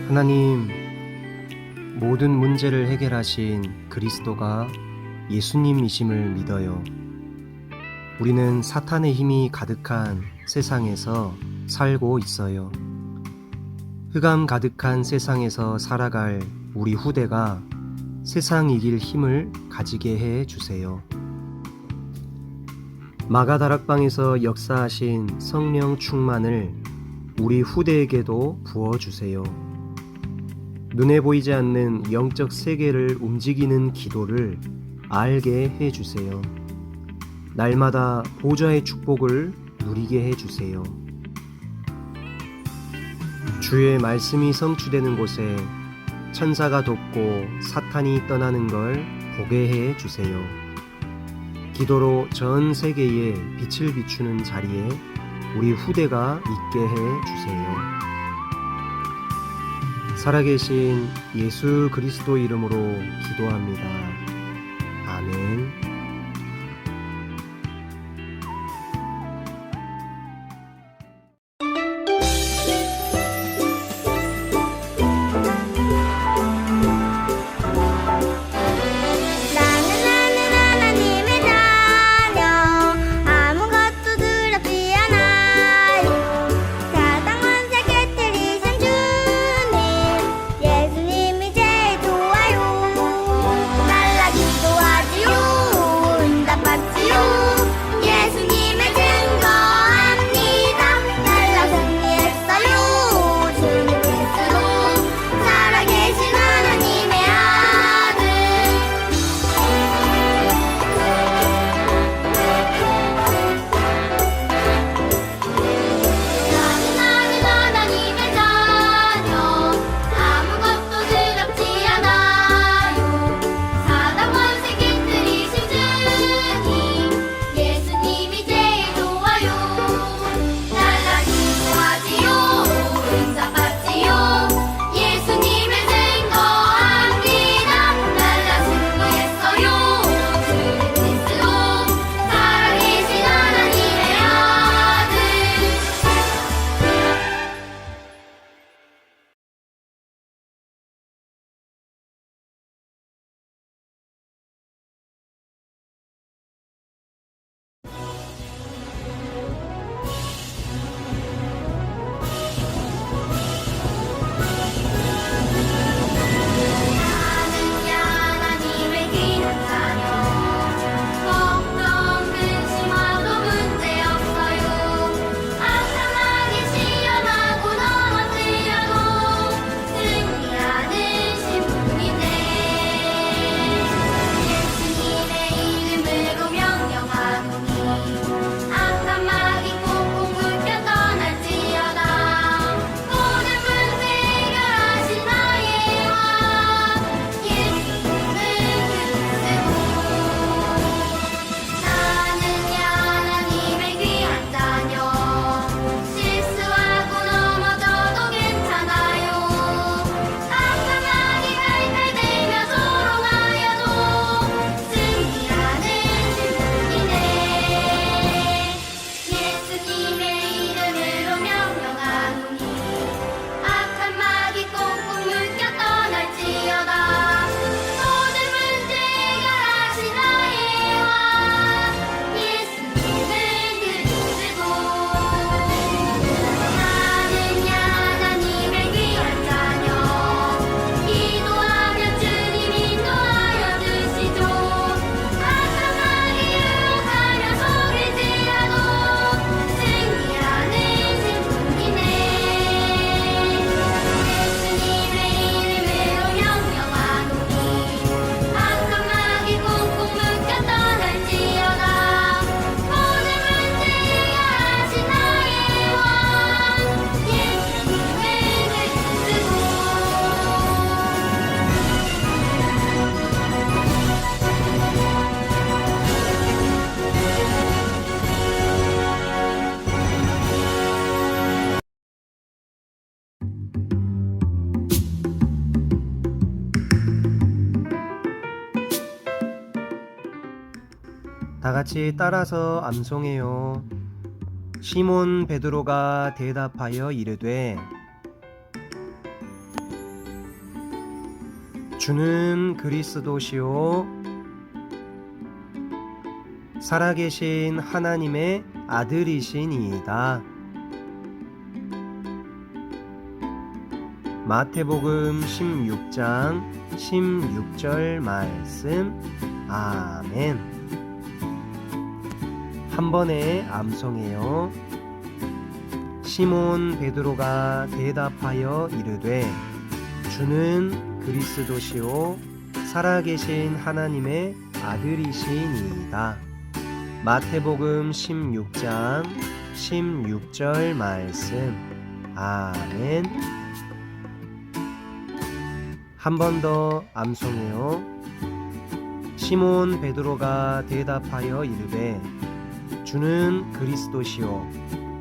하나님, 모든 문제를 해결하신 그리스도가 예수님이심을 믿어요. 우리는 사탄의 힘이 가득한 세상에서 살고 있어요. 흑암 가득한 세상에서 살아갈 우리 후대가 세상 이길 힘을 가지게 해 주세요. 마가다락방에서 역사하신 성령 충만을 우리 후대에게도 부어주세요. 눈에 보이지 않는 영적 세계를 움직이는 기도를 알게 해주세요. 날마다 보좌의 축복을 누리게 해주세요. 주의 말씀이 성취되는 곳에 천사가 돕고 사탄이 떠나는 걸 보게 해주세요. 기도로 전 세계에 빛을 비추는 자리에 우리 후대가 있게 해주세요. 살아계신 예수 그리스도 이름으로 기도합니다. 아멘. 예수님이 제일 좋아요. 달라 기도하지요. 다 같이 따라서 암송해요. 시몬 베드로가 대답하여 이르되 주는 그리스도시요 살아계신 하나님의 아들이시니이다. 마태복음 16장 16절 말씀. 아멘. 한 번에 암송해요. 시몬 베드로가 대답하여 이르되 주는 그리스도시요 살아계신 하나님의 아들이시니이다. 마태복음 16장 16절 말씀. 아멘. 한 번 더 암송해요. 시몬 베드로가 대답하여 이르되 주는 그리스도시요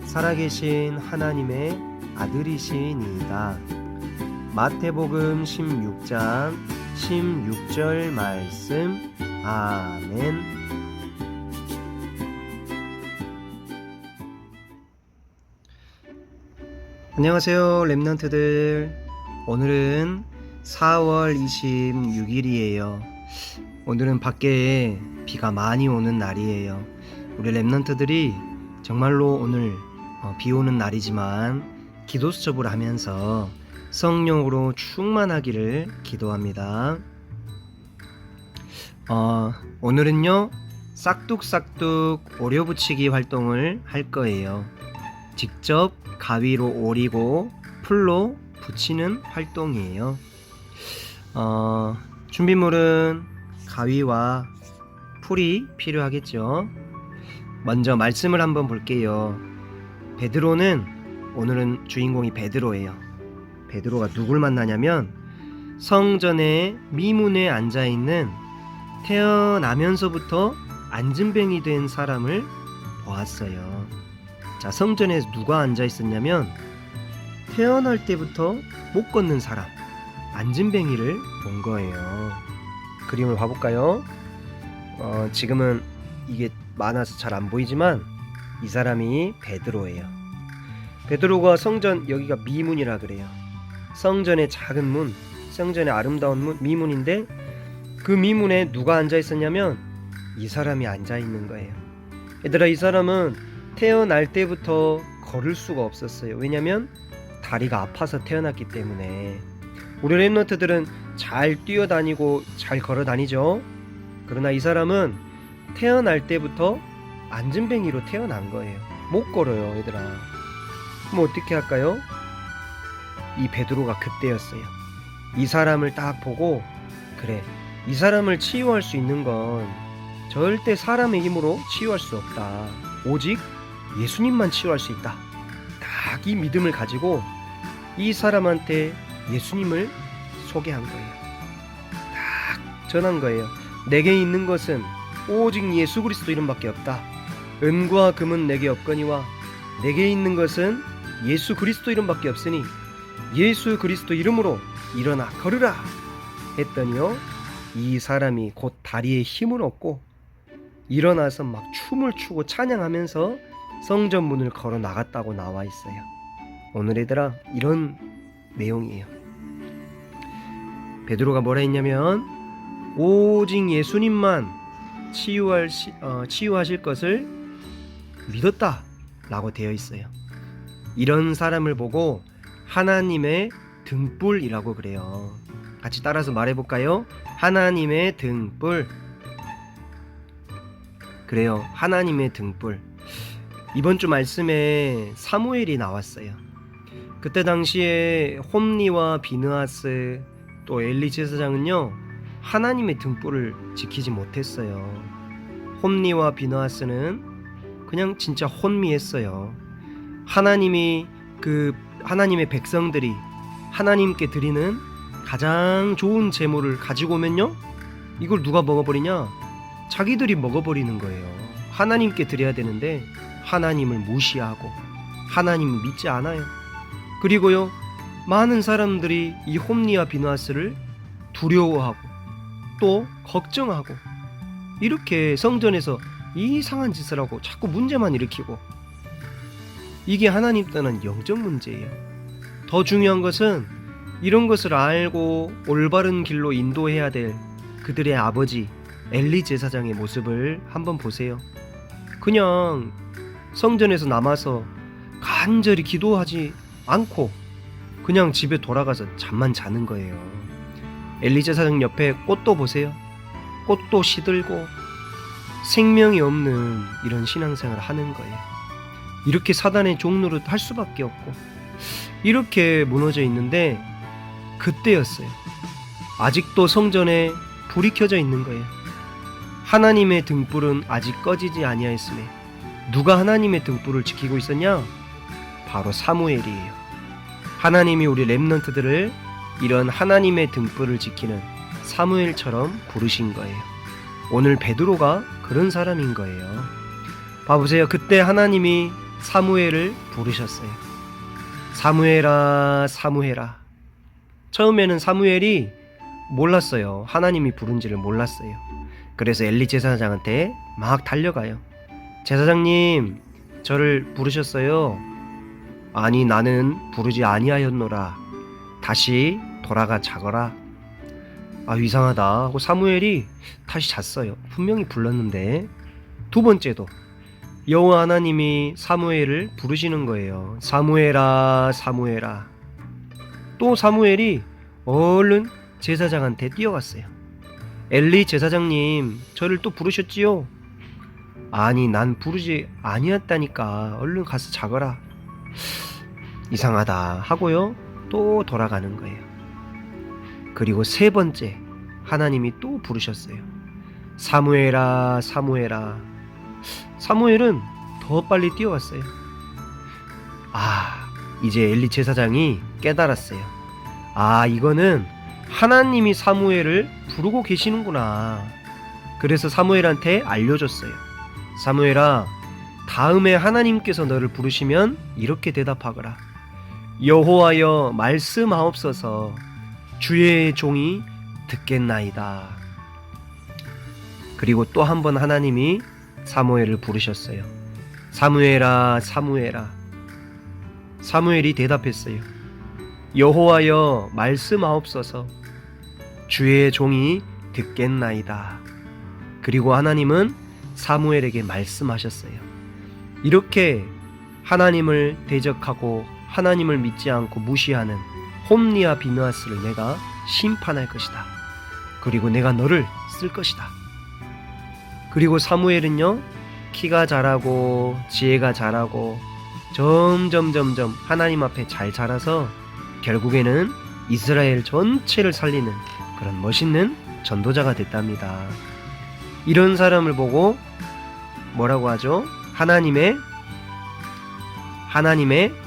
살아계신 하나님의 아들이시니이다. 마태복음 16장 16절 말씀. 아멘. 안녕하세요 렘넌트들. 오늘은 4월 26일이에요. 오늘은 밖에 비가 많이 오는 날이에요. 우리 렘넌트들이 정말로 오늘 비 오는 날이지만 기도 수첩을 하면서 성령으로 충만하기를 기도합니다. 오늘은요 싹둑싹둑 오려 붙이기 활동을 할 거예요. 직접 가위로 오리고 풀로 붙이는 활동이에요. 준비물은 가위와 풀이 필요하겠죠. 먼저 말씀을 한번 볼게요. 베드로는 오늘은 주인공이 베드로예요. 베드로가 누굴 만나냐면 성전의 미문에 앉아있는 태어나면서부터 안진뱅이 된 사람을 보았어요. 자, 성전에 누가 앉아있었냐면 태어날 때부터 못 걷는 사람, 안진뱅이를 본 거예요. 그림을 봐볼까요? 지금은 이게 많아서 잘 안 보이지만 이 사람이 베드로예요. 베드로가 성전, 여기가 미문이라 그래요. 성전의 작은 문, 성전의 아름다운 문, 미문인데 그 미문에 누가 앉아있었냐면 이 사람이 앉아있는 거예요. 얘들아, 이 사람은 태어날 때부터 걸을 수가 없었어요. 왜냐면 다리가 아파서 태어났기 때문에. 우리 렘넌트들은 잘 뛰어다니고 잘 걸어다니죠. 그러나 이 사람은 태어날 때부터 안진뱅이로 태어난 거예요. 못 걸어요, 얘들아. 그럼 어떻게 할까요? 이 베드로가 그때였어요. 이 사람을 딱 보고, 그래, 이 사람을 치유할 수 있는 건 절대 사람의 힘으로 치유할 수 없다. 오직 예수님만 치유할 수 있다. 딱 이 믿음을 가지고 이 사람한테 예수님을 소개한 거예요. 딱 전한 거예요. 내게 있는 것은 오직 예수 그리스도 이름밖에 없다. 은과 금은 내게 없거니와 내게 있는 것은 예수 그리스도 이름밖에 없으니 예수 그리스도 이름으로 일어나 걸으라 했더니요, 이 사람이 곧 다리에 힘을 얻고 일어나서 막 춤을 추고 찬양하면서 성전 문을 걸어 나갔다고 나와 있어요. 오늘 얘들아, 이런 내용이에요. 베드로가 뭐라 했냐면 오직 예수님만 치유하실 것을 믿었다 라고 되어 있어요. 이런 사람을 보고 하나님의 등불이라고 그래요. 같이 따라서 말해볼까요? 하나님의 등불. 그래요, 하나님의 등불. 이번 주 말씀에 사무엘이 나왔어요. 그때 당시에 홈리와 비느하스 또 엘리 제사장은요 하나님의 등불을 지키지 못했어요. 홈리와 비느하스는 그냥 진짜 혼미했어요. 하나님의 백성들이 하나님께 드리는 가장 좋은 제물을 가지고 오면요, 이걸 누가 먹어버리냐? 자기들이 먹어버리는 거예요. 하나님께 드려야 되는데 하나님을 무시하고 하나님을 믿지 않아요. 그리고요, 많은 사람들이 이 홈리와 비느하스를 두려워하고 또 걱정하고 이렇게 성전에서 이상한 짓을 하고 자꾸 문제만 일으키고, 이게 하나님 떠난 영적 문제예요. 더 중요한 것은 이런 것을 알고 올바른 길로 인도해야 될 그들의 아버지 엘리 제사장의 모습을 한번 보세요. 그냥 성전에서 남아서 간절히 기도하지 않고 그냥 집에 돌아가서 잠만 자는 거예요. 엘리 제사장 옆에 꽃도 보세요. 꽃도 시들고 생명이 없는 이런 신앙생활을 하는 거예요. 이렇게 사단의 종노릇 할 수밖에 없고 이렇게 무너져 있는데, 그때였어요. 아직도 성전에 불이 켜져 있는 거예요. 하나님의 등불은 아직 꺼지지 아니하였으며, 누가 하나님의 등불을 지키고 있었냐? 바로 사무엘이에요. 하나님이 우리 렘넌트들을 이런 하나님의 등불을 지키는 사무엘처럼 부르신 거예요. 오늘 베드로가 그런 사람인 거예요. 봐보세요. 그때 하나님이 사무엘을 부르셨어요. 사무엘아, 사무엘아. 처음에는 사무엘이 몰랐어요. 하나님이 부른지를 몰랐어요. 그래서 엘리 제사장한테 막 달려가요. 제사장님, 저를 부르셨어요. 아니, 나는 부르지 아니하였노라. 다시 돌아가 자거라. 아, 이상하다 하고 사무엘이 다시 잤어요. 분명히 불렀는데. 두 번째도 여호와 하나님이 사무엘을 부르시는 거예요. 사무엘아, 사무엘아. 또 사무엘이 얼른 제사장한테 뛰어갔어요. 엘리 제사장님, 저를 또 부르셨지요? 아니, 난 부르지 아니었다니까. 얼른 가서 자거라. 이상하다 하고요, 또 돌아가는 거예요. 그리고 세 번째 하나님이 또 부르셨어요. 사무엘아, 사무엘아. 사무엘은 더 빨리 뛰어갔어요. 이제 엘리 제사장이 깨달았어요. 이거는 하나님이 사무엘을 부르고 계시는구나. 그래서 사무엘한테 알려줬어요. 사무엘아, 다음에 하나님께서 너를 부르시면 이렇게 대답하거라. 여호와여, 말씀하옵소서. 주의 종이 듣겠나이다. 그리고 또 한 번 하나님이 사무엘을 부르셨어요. 사무엘아, 사무엘아. 사무엘이 대답했어요. 여호와여, 말씀하옵소서. 주의 종이 듣겠나이다. 그리고 하나님은 사무엘에게 말씀하셨어요. 이렇게 하나님을 대적하고 하나님을 믿지 않고 무시하는 홈리와 비느하스를 내가 심판할 것이다. 그리고 내가 너를 쓸 것이다. 그리고 사무엘은요, 키가 자라고 지혜가 자라고 점점 하나님 앞에 잘 자라서 결국에는 이스라엘 전체를 살리는 그런 멋있는 전도자가 됐답니다. 이런 사람을 보고 뭐라고 하죠? 하나님의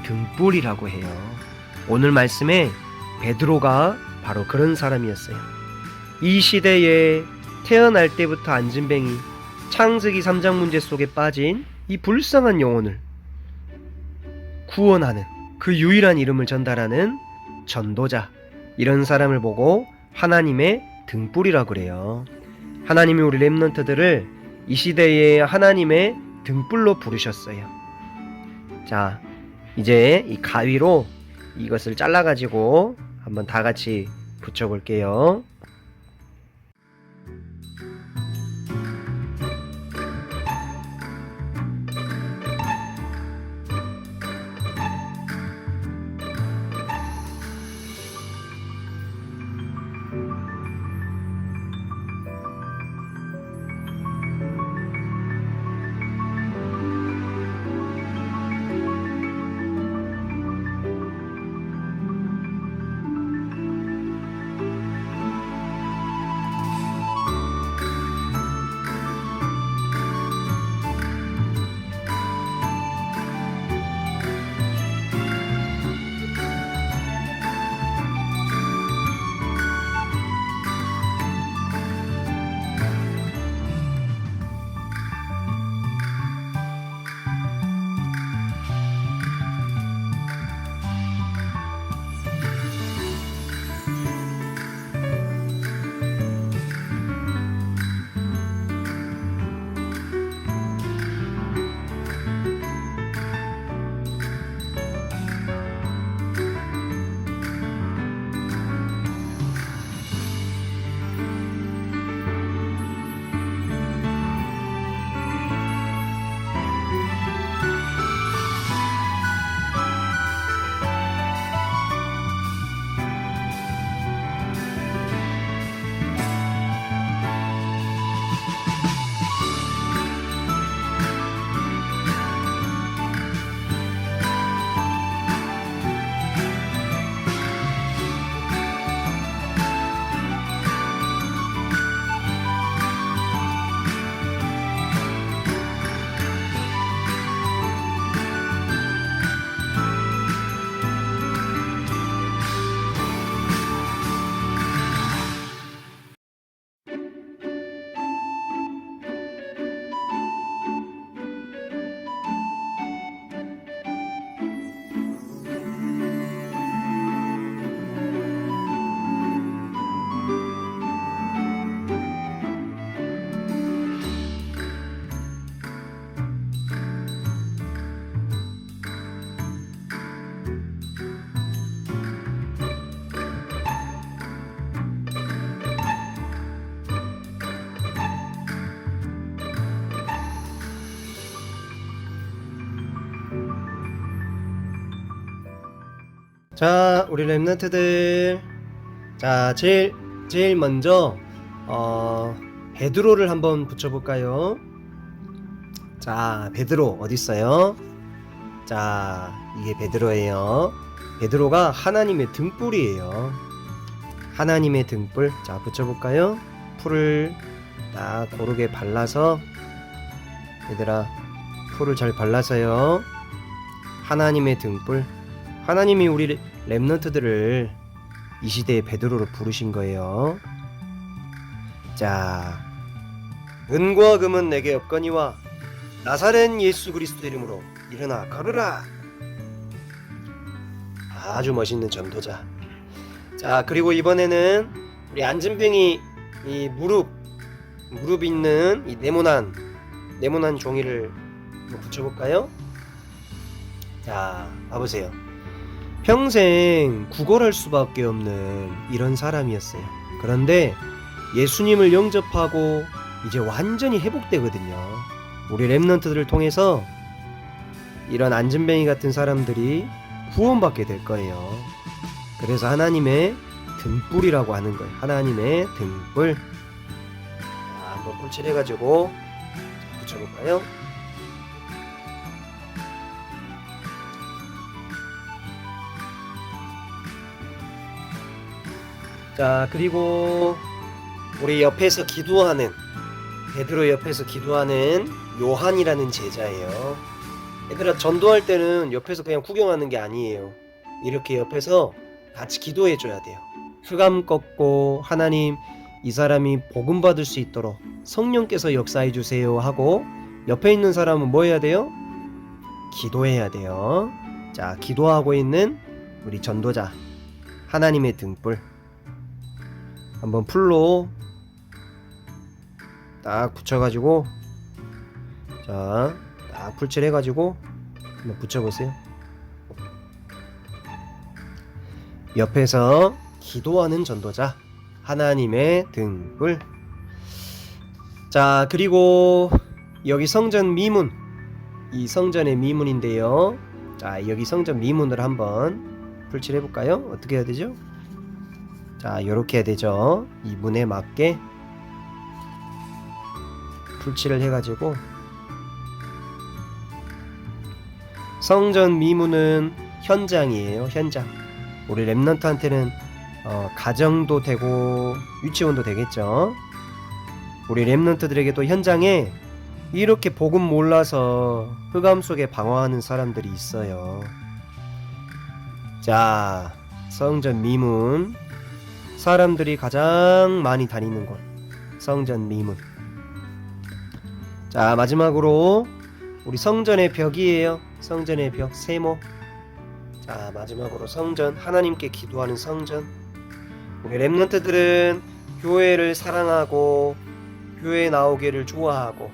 등불이라고 해요. 오늘 말씀에 베드로가 바로 그런 사람이었어요. 이 시대에 태어날 때부터 안진뱅이, 창세기 3장 문제 속에 빠진 이 불쌍한 영혼을 구원하는 그 유일한 이름을 전달하는 전도자, 이런 사람을 보고 하나님의 등불이라고 그래요. 하나님이 우리 렘넌트들을 이 시대에 하나님의 등불로 부르셨어요. 자, 이제 이 가위로 이것을 잘라가지고 한번 다 같이 붙여볼게요. 자, 우리 랩런트들. 자, 제일 먼저 베드로를 한번 붙여볼까요? 자, 베드로 어딨어요? 자, 이게 베드로예요. 베드로가 하나님의 등불이에요. 하나님의 등불. 자, 붙여볼까요? 풀을 딱 고르게 발라서, 얘들아 풀을 잘 발라서요. 하나님의 등불. 하나님이 우리 랩런트들을 이 시대의 베드로로 부르신 거예요. 자, 은과 금은 내게 없거니와 나사렛 예수 그리스도 이름으로 일어나 걸으라. 아주 멋있는 전도자. 자, 그리고 이번에는 우리 안진뱅이 이 무릎 있는 이 네모난 종이를 붙여볼까요? 자, 봐보세요. 평생 구걸할 수밖에 없는 이런 사람이었어요. 그런데 예수님을 영접하고 이제 완전히 회복되거든요. 우리 랩런트들을 통해서 이런 안진뱅이 같은 사람들이 구원받게 될 거예요. 그래서 하나님의 등불이라고 하는 거예요. 하나님의 등불. 자, 한번 뿔칠해가지고 붙여볼까요? 자, 그리고 우리 옆에서 기도하는, 베드로 옆에서 기도하는 요한이라는 제자예요. 얘들아, 전도할 때는 옆에서 그냥 구경하는 게 아니에요. 이렇게 옆에서 같이 기도해 줘야 돼요. 흑암 꺾고 하나님, 이 사람이 복음 받을 수 있도록 성령께서 역사해 주세요 하고, 옆에 있는 사람은 뭐 해야 돼요? 기도해야 돼요. 자, 기도하고 있는 우리 전도자, 하나님의 등불. 한번 풀로 딱 붙여가지고, 자, 딱 풀칠해가지고 한번 붙여보세요. 옆에서 기도하는 전도자, 하나님의 등불. 자, 그리고 여기 성전 미문, 이 성전의 미문인데요. 자, 여기 성전 미문을 한번 풀칠해볼까요? 어떻게 해야 되죠? 자, 요렇게 해야 되죠. 이 문에 맞게 풀칠을 해가지고, 성전 미문은 현장이에요. 현장. 우리 랩런트한테는 가정도 되고 유치원도 되겠죠. 우리 랩런트들에게도 현장에 이렇게 복음 몰라서 흑암 속에 방황하는 사람들이 있어요. 자, 성전 미문, 사람들이 가장 많이 다니는 곳, 성전 미문. 자, 마지막으로 우리 성전의 벽이에요. 성전의 벽, 세모. 자, 마지막으로 성전, 하나님께 기도하는 성전. 우리 랩런트들은 교회를 사랑하고 교회에 나오기를 좋아하고,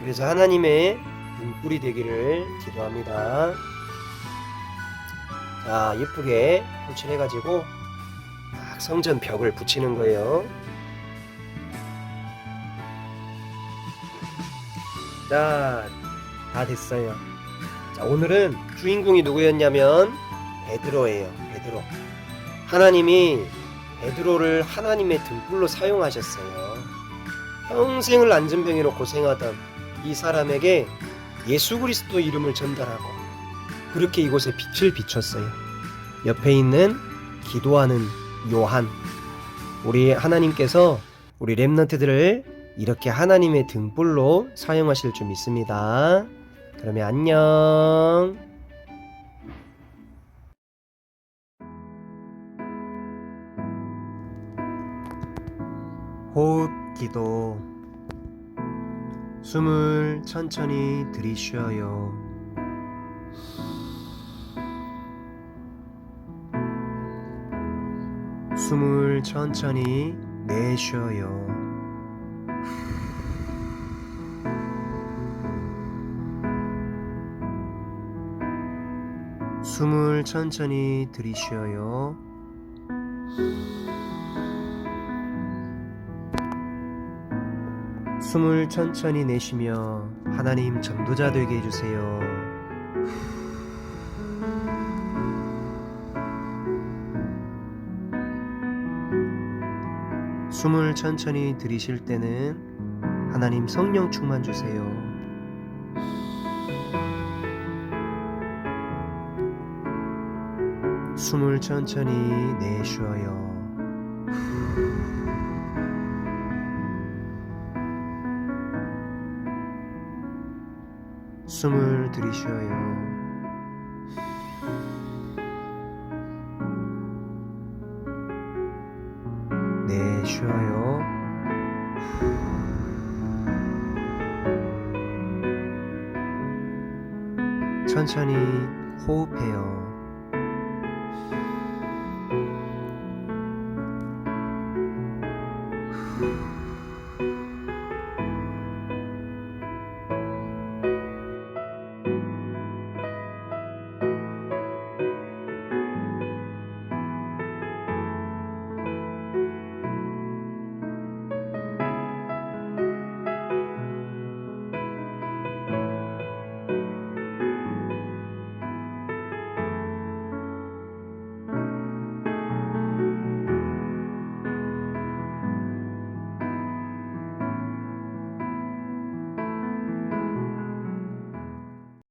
그래서 하나님의 등불이 되기를 기도합니다. 자, 예쁘게 풀칠해가지고 막 성전 벽을 붙이는 거예요. 자, 다 됐어요. 자, 오늘은 주인공이 누구였냐면 베드로예요. 베드로. 하나님이 베드로를 하나님의 등불로 사용하셨어요. 평생을 안진뱅이로 고생하던 이 사람에게 예수 그리스도 이름을 전달하고, 그렇게 이곳에 빛을 비췄어요. 옆에 있는 기도하는 요한. 우리 하나님께서 우리 랩런트들을 이렇게 하나님의 등불로 사용하실 줄 믿습니다. 그러면 안녕. 호흡 기도. 숨을 천천히 들이쉬어요. 숨을 천천히 내쉬어요. 숨을 천천히 들이쉬어요. 숨을 천천히 내쉬며 하나님 전도자 되게 해주세요. 숨을 천천히 들이쉴 때는 하나님 성령 충만 주세요. 숨을 천천히 내쉬어요. 숨을 들이쉬어요. 내쉬어요. 천천히 호흡해요.